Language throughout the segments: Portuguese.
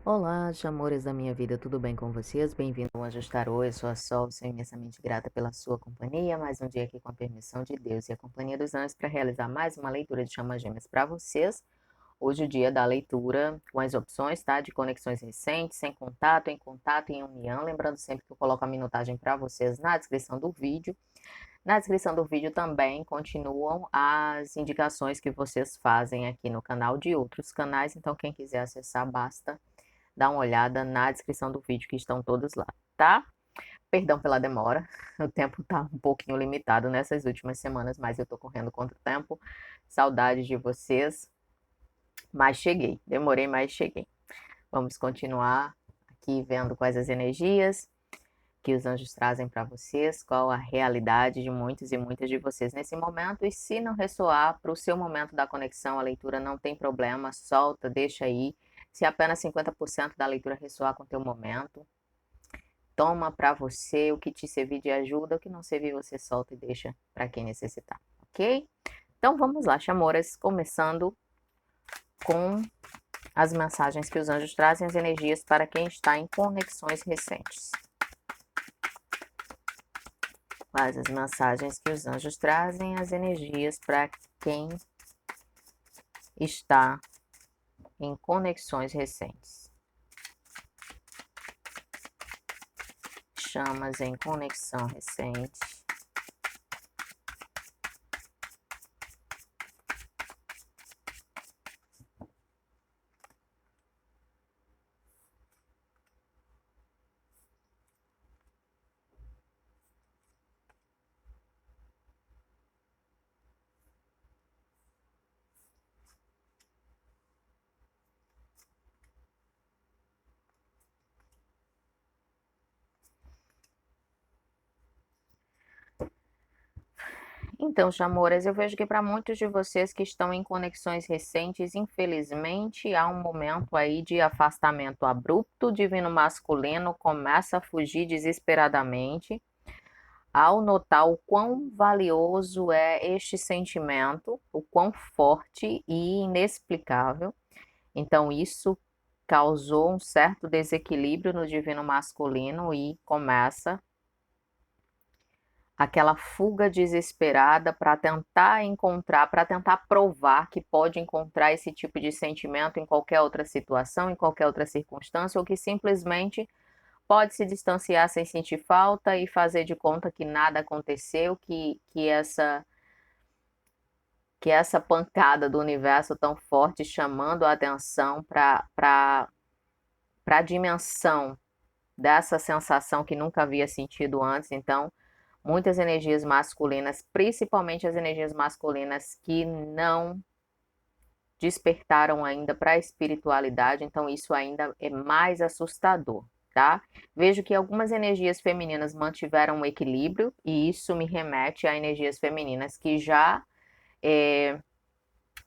Olá, amores da minha vida, tudo bem com vocês? Bem-vindo ao Anjos Tarô, eu sou a Sol, sou imensamente grata pela sua companhia. Mais um dia aqui com a permissão de Deus e a companhia dos anjos para realizar mais uma leitura de chamas gêmeas para vocês. Hoje o dia da leitura com as opções, tá? De conexões recentes, sem contato, em contato, em união. Lembrando sempre que eu coloco a minutagem para vocês na descrição do vídeo. Na descrição do vídeo também continuam as indicações que vocês fazem aqui no canal de outros canais, então quem quiser acessar, basta dá uma olhada na descrição do vídeo que estão todos lá, tá? Perdão pela demora, o tempo tá um pouquinho limitado nessas últimas semanas, mas eu tô correndo contra o tempo. Saudades de vocês, mas cheguei. Demorei, mas cheguei. Vamos continuar aqui vendo quais as energias que os anjos trazem para vocês, qual a realidade de muitos e muitas de vocês nesse momento. E se não ressoar para o seu momento da conexão, a leitura não tem problema, solta, deixa aí. Se apenas 50% da leitura ressoar com o teu momento, toma para você o que te servir de ajuda, o que não servir você solta e deixa para quem necessitar, ok? Então vamos lá, chamoras, começando com as mensagens que os anjos trazem, as energias para quem está em conexões recentes. Quais as mensagens que os anjos trazem, as energias para quem está em conexões recentes. Chamas em conexão recente. Então, chamoras, eu vejo que para muitos de vocês que estão em conexões recentes, infelizmente, há um momento aí de afastamento abrupto. O divino masculino começa a fugir desesperadamente ao notar o quão valioso é este sentimento, o quão forte e inexplicável. Então, isso causou um certo desequilíbrio no divino masculino e começa aquela fuga desesperada para tentar encontrar, para tentar provar que pode encontrar esse tipo de sentimento em qualquer outra situação, em qualquer outra circunstância, ou que simplesmente pode se distanciar sem sentir falta e fazer de conta que nada aconteceu, que essa pancada do universo tão forte chamando a atenção para a dimensão dessa sensação que nunca havia sentido antes. Então, muitas energias masculinas, principalmente as energias masculinas que não despertaram ainda para a espiritualidade, então isso ainda é mais assustador, tá? Vejo que algumas energias femininas mantiveram o equilíbrio, e isso me remete a energias femininas que já,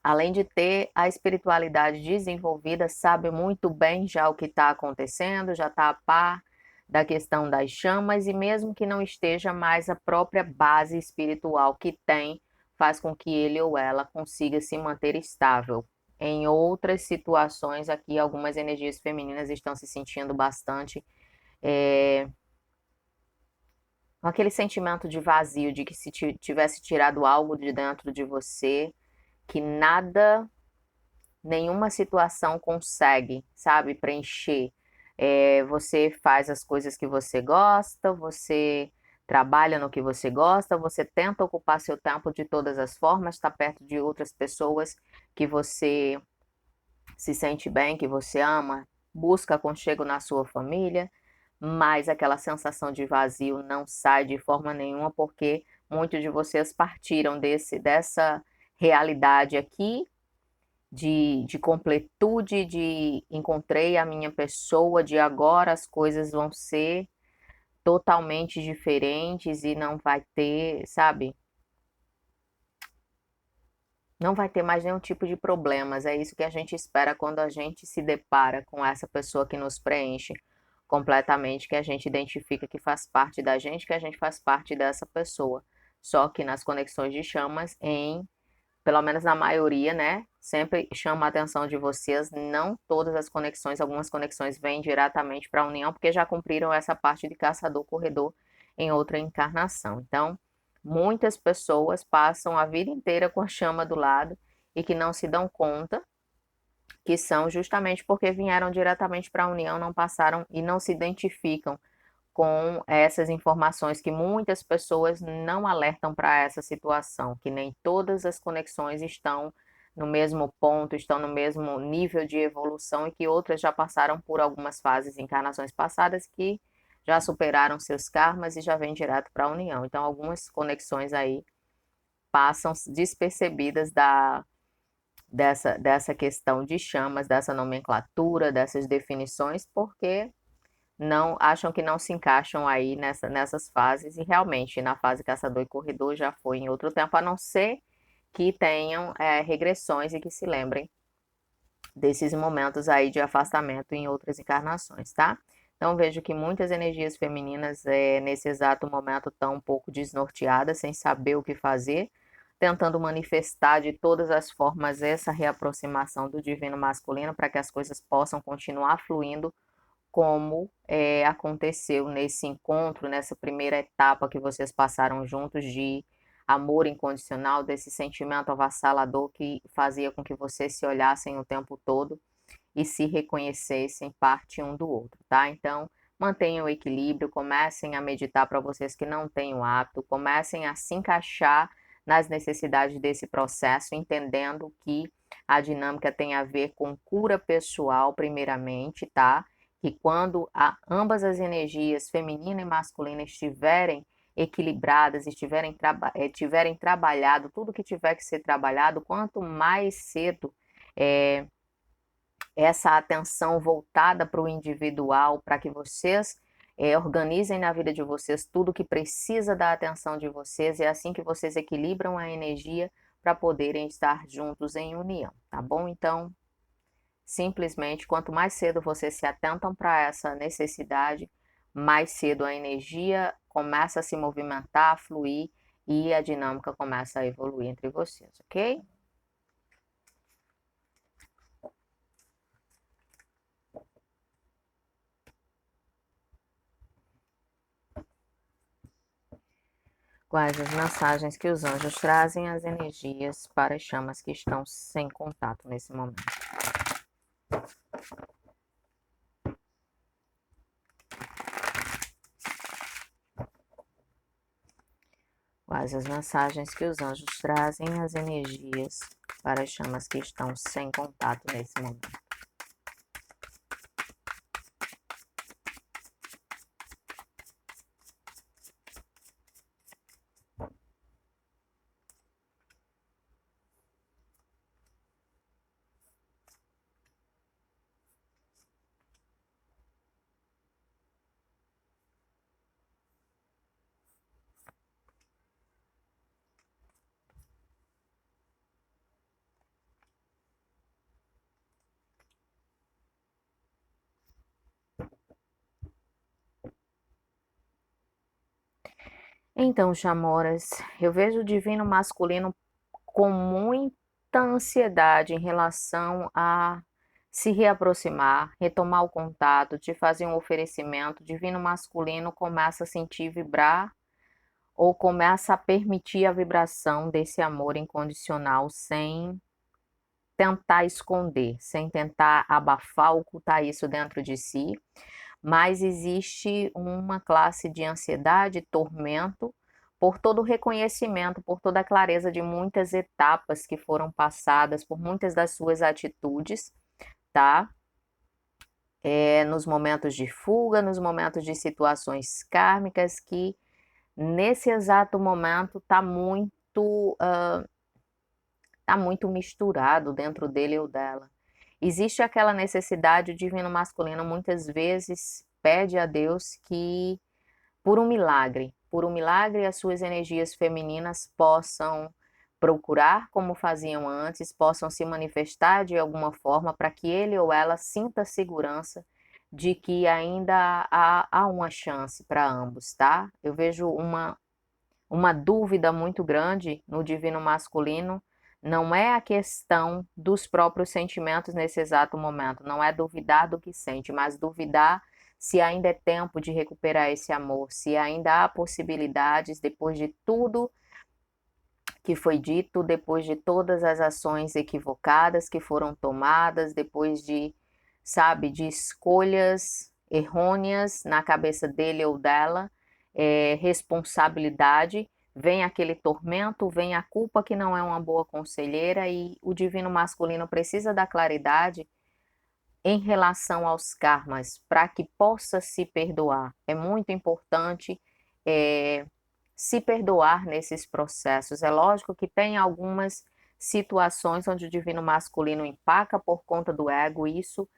além de ter a espiritualidade desenvolvida, sabe muito bem já o que está acontecendo, já está a par da questão das chamas, e mesmo que não esteja mais, a própria base espiritual que tem faz com que ele ou ela consiga se manter estável. Em outras situações, aqui algumas energias femininas estão se sentindo bastante com aquele sentimento de vazio, de que se tivesse tirado algo de dentro de você, que nada, nenhuma situação consegue, sabe, preencher. Você faz as coisas que você gosta, você trabalha no que você gosta, você tenta ocupar seu tempo de todas as formas, está perto de outras pessoas que você se sente bem, que você ama, busca aconchego na sua família, mas aquela sensação de vazio não sai de forma nenhuma, porque muitos de vocês partiram dessa realidade aqui de completude, de encontrei a minha pessoa, de agora as coisas vão ser totalmente diferentes e não vai ter, sabe? Não vai ter mais nenhum tipo de problemas. É isso que a gente espera quando a gente se depara com essa pessoa que nos preenche completamente, que a gente identifica que faz parte da gente, que a gente faz parte dessa pessoa. Só que nas conexões de chamas, em pelo menos na maioria, né? Sempre chama a atenção de vocês, não todas as conexões, algumas conexões vêm diretamente para a união, porque já cumpriram essa parte de caçador-corredor em outra encarnação. Então, muitas pessoas passam a vida inteira com a chama do lado e que não se dão conta que são justamente porque vieram diretamente para a união, não passaram e não se identificam com essas informações que muitas pessoas não alertam para essa situação, que nem todas as conexões estão no mesmo ponto, estão no mesmo nível de evolução e que outras já passaram por algumas fases, encarnações passadas que já superaram seus karmas e já vêm direto para a união. Então, algumas conexões aí passam despercebidas dessa questão de chamas, dessa nomenclatura, dessas definições, porque não acham que não se encaixam aí nessas fases, e realmente na fase caçador e corredor já foi em outro tempo, a não ser que tenham regressões e que se lembrem desses momentos aí de afastamento em outras encarnações, tá? Então vejo que muitas energias femininas nesse exato momento estão um pouco desnorteadas, sem saber o que fazer, tentando manifestar de todas as formas essa reaproximação do divino masculino para que as coisas possam continuar fluindo como aconteceu nesse encontro, nessa primeira etapa que vocês passaram juntos de amor incondicional, desse sentimento avassalador que fazia com que vocês se olhassem o tempo todo e se reconhecessem parte um do outro, tá? Então, mantenham o equilíbrio, comecem a meditar para vocês que não têm o hábito, comecem a se encaixar nas necessidades desse processo, entendendo que a dinâmica tem a ver com cura pessoal, primeiramente, tá? Que quando ambas as energias, feminina e masculina, estiverem equilibradas, tiverem trabalhado tudo que tiver que ser trabalhado, quanto mais cedo essa atenção voltada para o individual, para que vocês organizem na vida de vocês tudo que precisa da atenção de vocês, é assim que vocês equilibram a energia para poderem estar juntos em união, tá bom? Então, simplesmente, quanto mais cedo vocês se atentam para essa necessidade, mais cedo a energia começa a se movimentar, a fluir e a dinâmica começa a evoluir entre vocês, ok? Quais as mensagens que os anjos trazem, as energias para as chamas que estão sem contato nesse momento? Quais as mensagens que os anjos trazem, as energias para as chamas que estão sem contato nesse momento? Então, Chamoras, eu vejo o divino masculino com muita ansiedade em relação a se reaproximar, retomar o contato, te fazer um oferecimento. O divino masculino começa a sentir vibrar ou começa a permitir a vibração desse amor incondicional sem tentar esconder, sem tentar abafar, ocultar isso dentro de si, mas existe uma classe de ansiedade, tormento, por todo o reconhecimento, por toda a clareza de muitas etapas que foram passadas, por muitas das suas atitudes, tá? Nos momentos de fuga, nos momentos de situações kármicas que nesse exato momento tá muito misturado dentro dele ou dela. Existe aquela necessidade, o divino masculino muitas vezes pede a Deus que, por um milagre, as suas energias femininas possam procurar como faziam antes, possam se manifestar de alguma forma para que ele ou ela sinta segurança de que ainda há uma chance para ambos, tá? Eu vejo uma dúvida muito grande no divino masculino Não é a questão dos próprios sentimentos nesse exato momento, não é duvidar do que sente, mas duvidar se ainda é tempo de recuperar esse amor, se ainda há possibilidades depois de tudo que foi dito, depois de todas as ações equivocadas que foram tomadas, depois de, sabe, de escolhas errôneas na cabeça dele ou dela, responsabilidade, vem aquele tormento, vem a culpa que não é uma boa conselheira e o divino masculino precisa da claridade em relação aos karmas, para que possa se perdoar. É muito importante é, se perdoar nesses processos. É lógico que tem algumas situações onde o divino masculino empaca por conta do ego, isso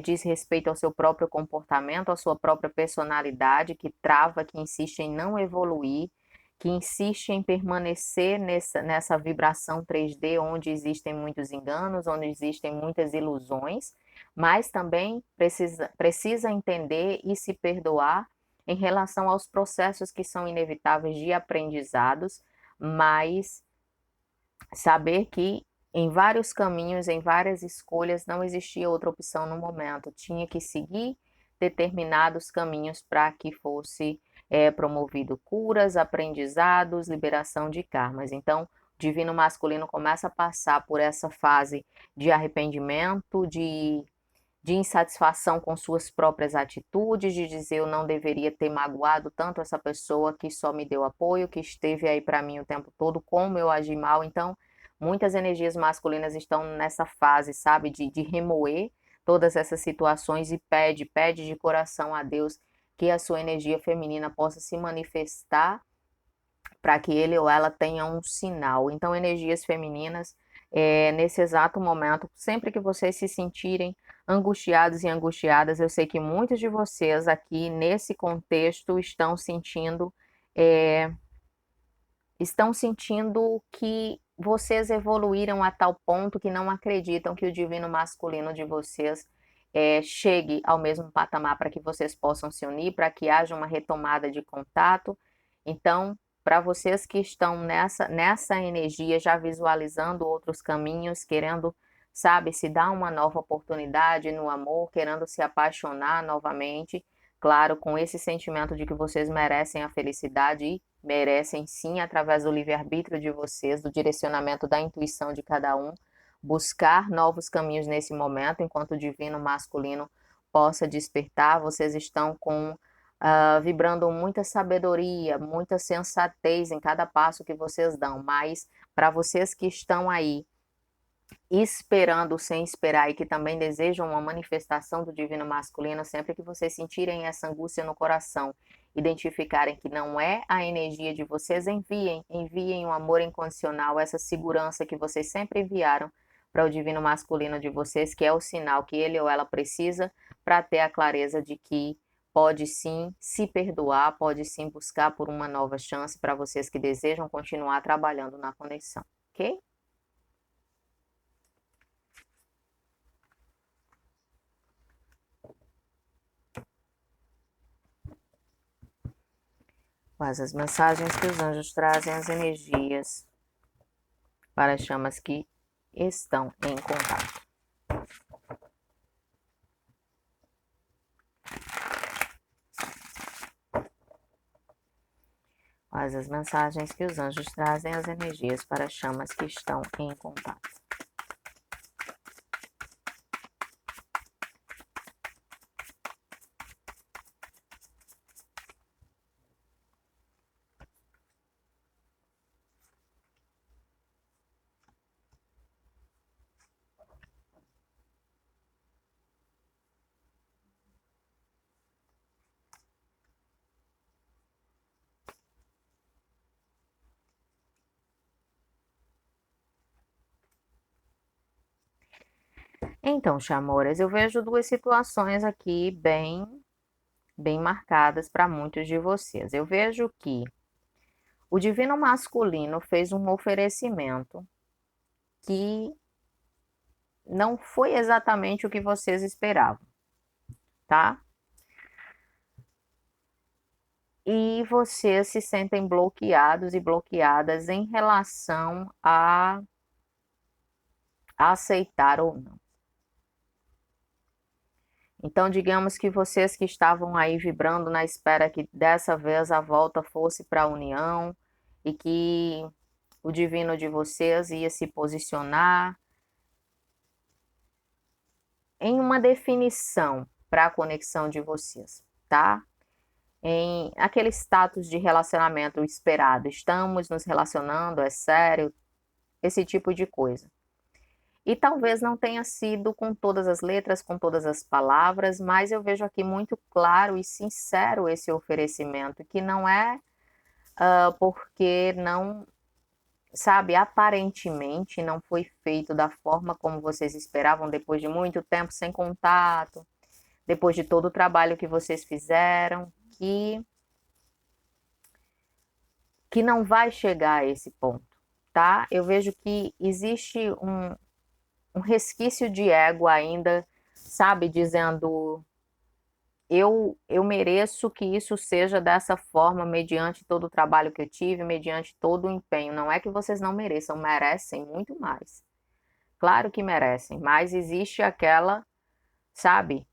diz respeito ao seu próprio comportamento, à sua própria personalidade, que trava, que insiste em não evoluir, que insiste em permanecer nessa vibração 3D, onde existem muitos enganos, onde existem muitas ilusões, mas também precisa entender e se perdoar em relação aos processos que são inevitáveis de aprendizados, mas saber que em vários caminhos, em várias escolhas, não existia outra opção no momento, tinha que seguir determinados caminhos para que fosse promovido curas, aprendizados, liberação de karmas. Então, o divino masculino começa a passar por essa fase de arrependimento, de insatisfação com suas próprias atitudes, de dizer eu não deveria ter magoado tanto essa pessoa que só me deu apoio, que esteve aí para mim o tempo todo, como eu agi mal. Então, muitas energias masculinas estão nessa fase, sabe, de remoer todas essas situações e pede de coração a Deus que a sua energia feminina possa se manifestar para que ele ou ela tenha um sinal. Então, energias femininas, nesse exato momento, sempre que vocês se sentirem angustiados e angustiadas, eu sei que muitos de vocês aqui nesse contexto é, estão sentindo que vocês evoluíram a tal ponto que não acreditam que o divino masculino de vocês chegue ao mesmo patamar para que vocês possam se unir, para que haja uma retomada de contato. Então, para vocês que estão nessa energia, já visualizando outros caminhos, querendo, sabe, se dar uma nova oportunidade no amor, querendo se apaixonar novamente, claro, com esse sentimento de que vocês merecem a felicidade e merecem sim, através do livre-arbítrio de vocês, do direcionamento da intuição de cada um, buscar novos caminhos nesse momento, enquanto o divino masculino possa despertar. Vocês estão vibrando muita sabedoria, muita sensatez em cada passo que vocês dão, mas para vocês que estão aí esperando sem esperar e que também desejam uma manifestação do divino masculino, sempre que vocês sentirem essa angústia no coração, identificarem que não é a energia de vocês, enviem um amor incondicional, essa segurança que vocês sempre enviaram para o divino masculino de vocês, que é o sinal que ele ou ela precisa para ter a clareza de que pode sim se perdoar, pode sim buscar por uma nova chance para vocês que desejam continuar trabalhando na conexão, ok? Quais as mensagens que os anjos trazem, as energias para as chamas que estão em contato. Quais as mensagens que os anjos trazem, as energias para as chamas que estão em contato. Então, chamoras, eu vejo duas situações aqui bem marcadas para muitos de vocês. Eu vejo que o divino masculino fez um oferecimento que não foi exatamente o que vocês esperavam, tá? E vocês se sentem bloqueados e bloqueadas em relação a aceitar ou não. Então, digamos que vocês que estavam aí vibrando na espera que dessa vez a volta fosse para a união e que o divino de vocês ia se posicionar em uma definição para a conexão de vocês, tá? Em aquele status de relacionamento esperado, estamos nos relacionando, é sério, esse tipo de coisa. E talvez não tenha sido com todas as letras, com todas as palavras, mas eu vejo aqui muito claro e sincero esse oferecimento, que não é porque não, sabe, aparentemente não foi feito da forma como vocês esperavam, depois de muito tempo sem contato, depois de todo o trabalho que vocês fizeram, que não vai chegar a esse ponto, tá? Eu vejo que existe um resquício de ego ainda, sabe, dizendo eu mereço que isso seja dessa forma, mediante todo o trabalho que eu tive, mediante todo o empenho. Não é que vocês não mereçam, merecem muito mais. Claro que merecem, mas existe aquela, sabe,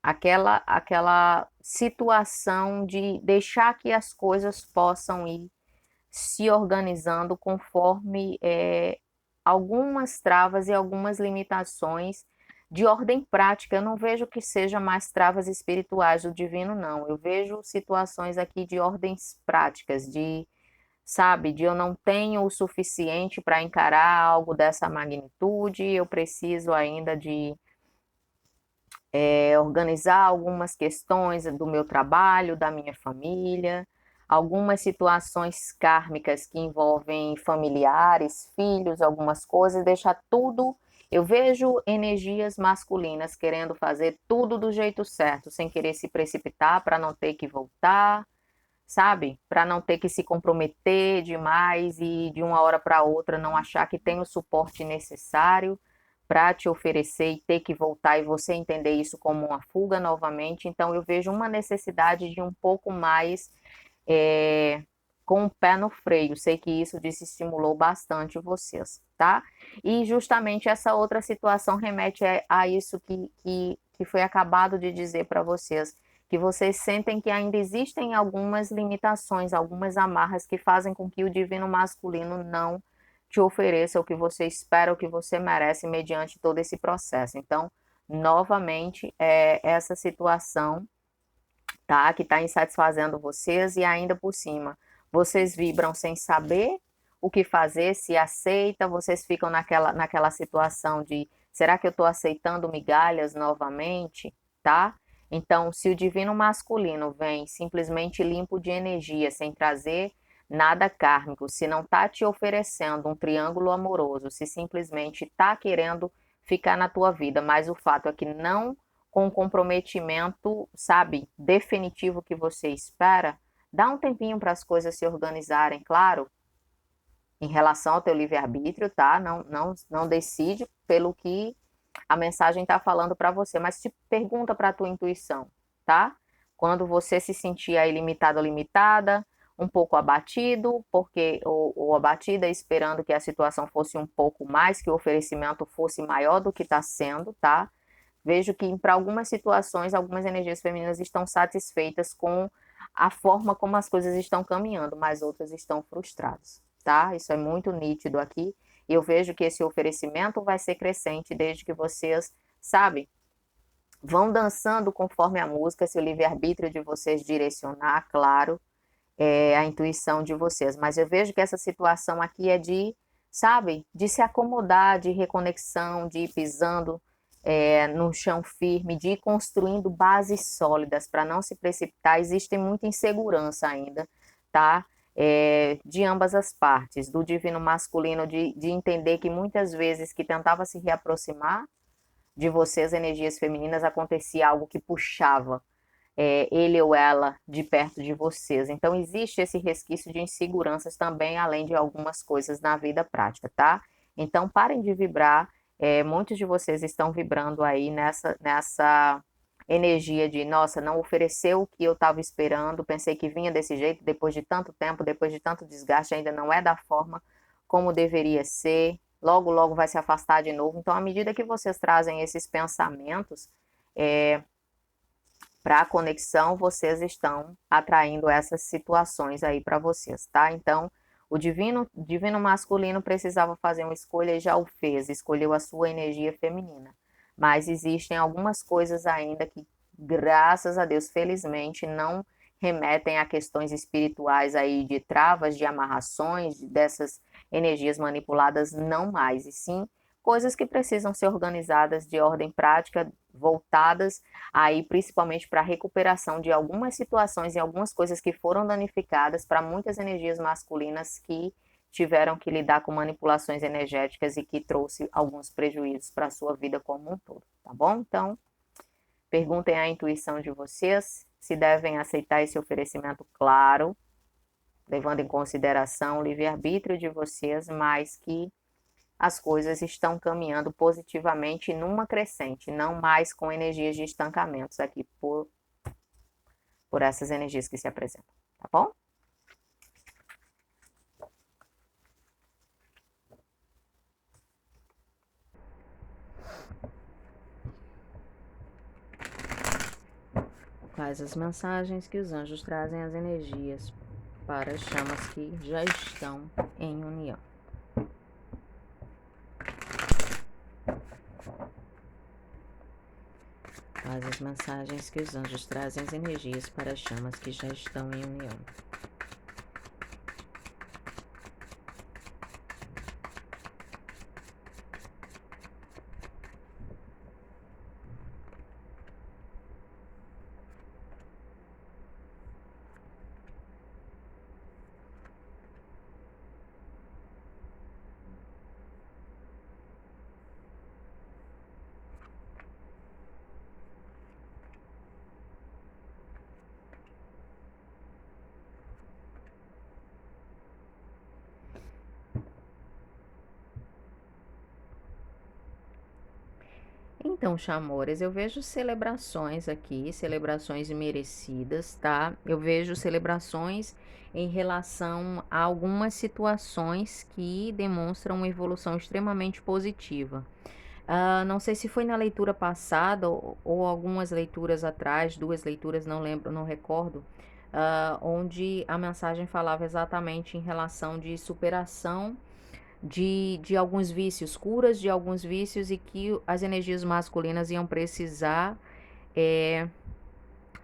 aquela situação de deixar que as coisas possam ir se organizando conforme algumas travas e algumas limitações de ordem prática. Eu não vejo que seja mais travas espirituais do divino, não. Eu vejo situações aqui de ordens práticas, de, sabe, de eu não tenho o suficiente para encarar algo dessa magnitude, eu preciso ainda de organizar algumas questões do meu trabalho, da minha família, algumas situações kármicas que envolvem familiares, filhos, algumas coisas, deixar tudo. Eu vejo energias masculinas querendo fazer tudo do jeito certo, sem querer se precipitar para não ter que voltar, sabe? Para não ter que se comprometer demais e de uma hora para outra não achar que tem o suporte necessário para te oferecer e ter que voltar e você entender isso como uma fuga novamente. Então, eu vejo uma necessidade de um pouco mais com o pé no freio. Sei que isso desestimulou bastante vocês, tá? E justamente essa outra situação remete a isso que foi acabado de dizer para vocês, que vocês sentem que ainda existem algumas limitações, algumas amarras que fazem com que o divino masculino não te ofereça o que você espera, o que você merece mediante todo esse processo. Então, novamente, essa situação, tá, que está insatisfazendo vocês e ainda por cima, vocês vibram sem saber o que fazer, se aceita, vocês ficam naquela situação de, será que eu estou aceitando migalhas novamente, tá? Então, se o divino masculino vem simplesmente limpo de energia, sem trazer nada kármico, se não está te oferecendo um triângulo amoroso, se simplesmente está querendo ficar na tua vida, mas o fato é que não com o comprometimento, sabe, definitivo que você espera, dá um tempinho para as coisas se organizarem, claro, em relação ao teu livre-arbítrio, tá? Não decide pelo que a mensagem está falando para você, mas te pergunta para a tua intuição, tá? Quando você se sentir aí limitado ou limitada, um pouco abatido, porque ou abatida esperando que a situação fosse um pouco mais, que o oferecimento fosse maior do que está sendo, tá? Vejo que para algumas situações, algumas energias femininas estão satisfeitas com a forma como as coisas estão caminhando, mas outras estão frustradas, tá? Isso é muito nítido aqui. E eu vejo que esse oferecimento vai ser crescente desde que vocês, sabe, vão dançando conforme a música, se o livre-arbítrio de vocês direcionar, claro, a intuição de vocês. Mas eu vejo que essa situação aqui é de, sabe, de se acomodar, de reconexão, de ir pisando no chão firme, de ir construindo bases sólidas para não se precipitar. Existe muita insegurança ainda, tá? De ambas as partes, do divino masculino, de entender que muitas vezes que tentava se reaproximar de vocês, energias femininas, acontecia algo que puxava ele ou ela de perto de vocês. Então, existe esse resquício de inseguranças também, além de algumas coisas na vida prática, tá? Então, parem de vibrar. Muitos de vocês estão vibrando aí nessa energia de, nossa, não ofereceu o que eu estava esperando, pensei que vinha desse jeito, depois de tanto tempo, depois de tanto desgaste, ainda não é da forma como deveria ser, logo, logo vai se afastar de novo. Então, à medida que vocês trazem esses pensamentos para a conexão, vocês estão atraindo essas situações aí para vocês, tá? Então, o divino masculino precisava fazer uma escolha e já o fez, escolheu a sua energia feminina. Mas existem algumas coisas ainda que, graças a Deus, felizmente, não remetem a questões espirituais aí de travas, de amarrações, dessas energias manipuladas, não mais, e sim coisas que precisam ser organizadas de ordem prática, voltadas aí principalmente para a recuperação de algumas situações e algumas coisas que foram danificadas para muitas energias masculinas que tiveram que lidar com manipulações energéticas e que trouxe alguns prejuízos para a sua vida como um todo, tá bom? Então, perguntem à intuição de vocês se devem aceitar esse oferecimento, claro, levando em consideração o livre-arbítrio de vocês, mas que as coisas estão caminhando positivamente numa crescente, não mais com energias de estancamentos aqui por essas energias que se apresentam, tá bom? Quais as mensagens que os anjos trazem as energias para as chamas que já estão em união? Quais as mensagens que os anjos trazem as energias para as chamas que já estão em união? Então, chamores, eu vejo celebrações aqui, celebrações merecidas, tá? Eu vejo celebrações em relação a algumas situações que demonstram uma evolução extremamente positiva. Não sei se foi na leitura passada ou algumas leituras atrás, 2 leituras, não lembro, não recordo, onde a mensagem falava exatamente em relação de superação de alguns vícios, curas de alguns vícios e que as energias masculinas iam precisar é,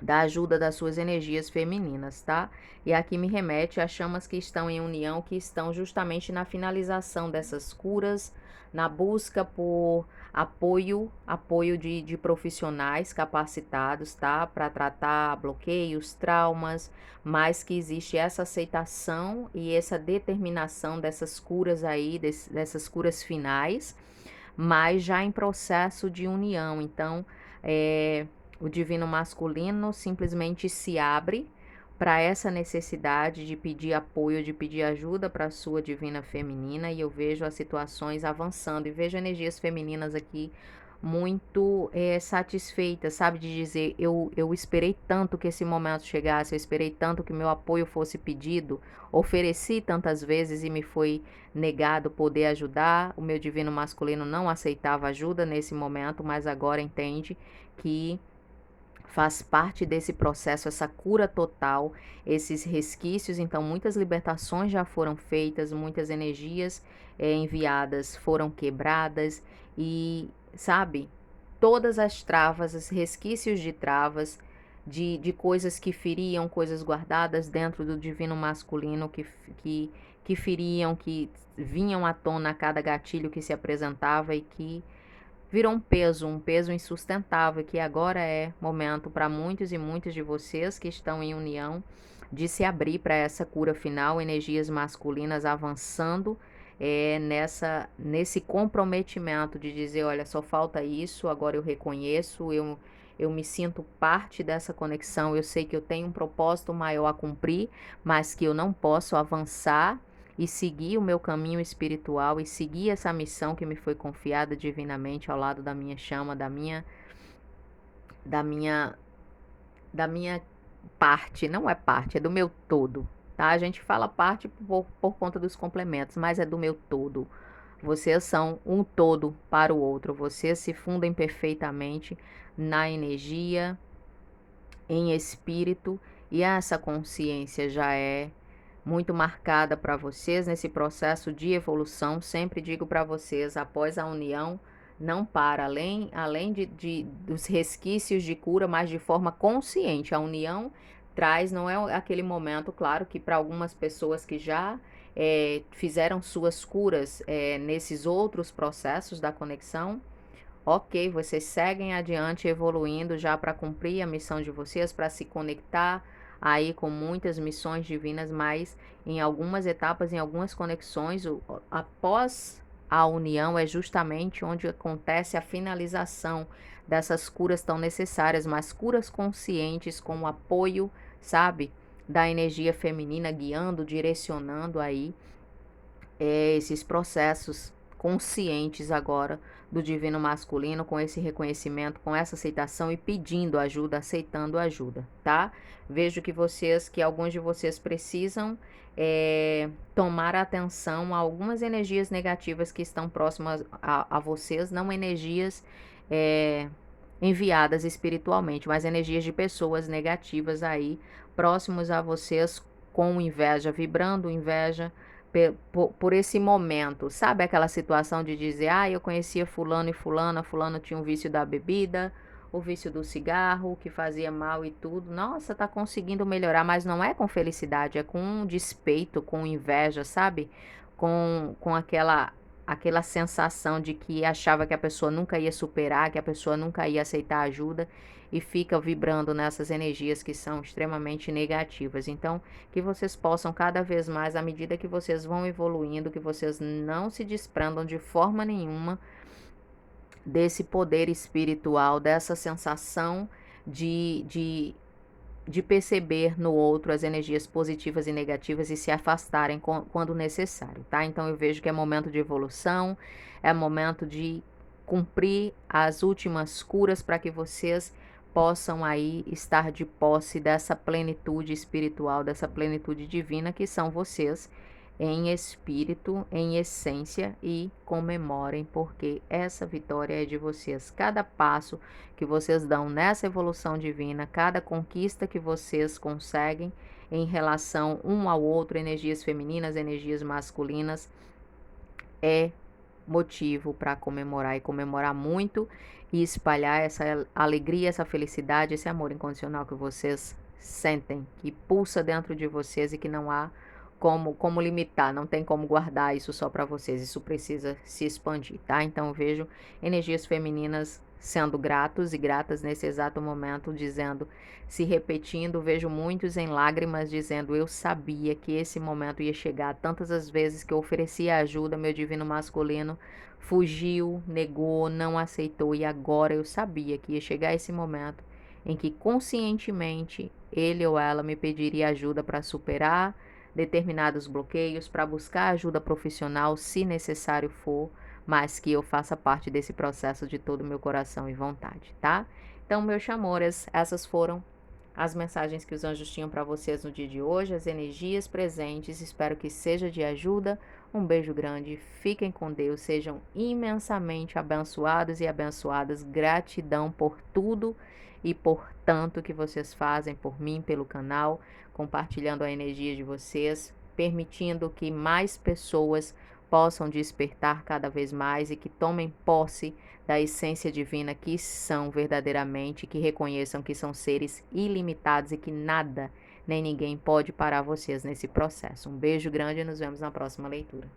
da ajuda das suas energias femininas, tá? E aqui me remete a chamas que estão em união, que estão justamente na finalização dessas curas, na busca por apoio de profissionais capacitados, tá? Para tratar bloqueios, traumas, mas que existe essa aceitação e essa determinação dessas curas aí, dessas curas finais, mas já em processo de união. Então, o divino masculino simplesmente se abre para essa necessidade de pedir apoio, de pedir ajuda para a sua divina feminina, e eu vejo as situações avançando e vejo energias femininas aqui muito satisfeitas, sabe? De dizer, eu esperei tanto que esse momento chegasse, eu esperei tanto que meu apoio fosse pedido, ofereci tantas vezes e me foi negado poder ajudar. O meu divino masculino não aceitava ajuda nesse momento, mas agora entende que faz parte desse processo, essa cura total, esses resquícios. Então, muitas libertações já foram feitas, muitas energias enviadas foram quebradas e, sabe, todas as travas, os resquícios de travas, de coisas que feriam, coisas guardadas dentro do divino masculino que feriam, que vinham à tona a cada gatilho que se apresentava e que virou um peso insustentável, que agora é momento para muitos e muitas de vocês que estão em união de se abrir para essa cura final, energias masculinas avançando nesse comprometimento de dizer, olha, só falta isso, agora eu reconheço, eu me sinto parte dessa conexão, eu sei que eu tenho um propósito maior a cumprir, mas que eu não posso avançar e seguir o meu caminho espiritual e seguir essa missão que me foi confiada divinamente ao lado da minha chama, da minha da minha parte, não é parte, é do meu todo, tá? A gente fala parte por conta dos complementos, mas é do meu todo. Vocês são um todo para o outro, vocês se fundem perfeitamente na energia, em espírito, e essa consciência já é muito marcada para vocês nesse processo de evolução. Sempre digo para vocês, após a união, não para, além dos resquícios de cura, mas de forma consciente. A união traz, não é aquele momento, claro, que para algumas pessoas que já fizeram suas curas nesses outros processos da conexão, ok, vocês seguem adiante evoluindo já para cumprir a missão de vocês, para se conectar aí com muitas missões divinas, mas em algumas etapas, em algumas conexões, após a união é justamente onde acontece a finalização dessas curas tão necessárias, mas curas conscientes com o apoio, sabe, da energia feminina guiando, direcionando aí esses processos conscientes agora do divino masculino, com esse reconhecimento, com essa aceitação e pedindo ajuda, aceitando ajuda, tá? Vejo que alguns de vocês precisam tomar atenção a algumas energias negativas que estão próximas a vocês, não energias enviadas espiritualmente, mas energias de pessoas negativas aí próximos a vocês, com inveja, vibrando inveja por esse momento. Sabe aquela situação de dizer, eu conhecia fulano e fulano tinha um vício da bebida, o vício do cigarro, que fazia mal e tudo. Nossa, tá conseguindo melhorar, mas não é com felicidade, é com despeito, com inveja, sabe? Com aquela sensação de que achava que a pessoa nunca ia superar, que a pessoa nunca ia aceitar ajuda, e fica vibrando nessas energias que são extremamente negativas. Então, que vocês possam cada vez mais, à medida que vocês vão evoluindo, que vocês não se desprendam de forma nenhuma desse poder espiritual, dessa sensação de perceber no outro as energias positivas e negativas e se afastarem quando necessário, tá? Então eu vejo que é momento de evolução, é momento de cumprir as últimas curas para que vocês possam aí estar de posse dessa plenitude espiritual, dessa plenitude divina que são vocês em espírito, em essência, e comemorem, porque essa vitória é de vocês. Cada passo que vocês dão nessa evolução divina, cada conquista que vocês conseguem em relação um ao outro, energias femininas, energias masculinas, é motivo para comemorar, e comemorar muito, e espalhar essa alegria, essa felicidade, esse amor incondicional que vocês sentem, que pulsa dentro de vocês e que não há como limitar, não tem como guardar isso só para vocês, isso precisa se expandir, tá? Então eu vejo energias femininas sendo gratos e gratas nesse exato momento, dizendo, se repetindo, vejo muitos em lágrimas dizendo, eu sabia que esse momento ia chegar. Tantas as vezes que eu oferecia ajuda, meu divino masculino fugiu, negou, não aceitou, e agora eu sabia que ia chegar esse momento em que conscientemente ele ou ela me pediria ajuda para superar determinados bloqueios, para buscar ajuda profissional se necessário for, mas que eu faça parte desse processo de todo o meu coração e vontade, tá? Então, meus amores, essas foram as mensagens que os anjos tinham para vocês no dia de hoje, as energias presentes, espero que seja de ajuda. Um beijo grande, fiquem com Deus, sejam imensamente abençoados e abençoadas. Gratidão por tudo e por tanto que vocês fazem por mim, pelo canal, compartilhando a energia de vocês, permitindo que mais pessoas possam despertar cada vez mais e que tomem posse da essência divina que são verdadeiramente, que reconheçam que são seres ilimitados e que nada nem ninguém pode parar vocês nesse processo. Um beijo grande e nos vemos na próxima leitura.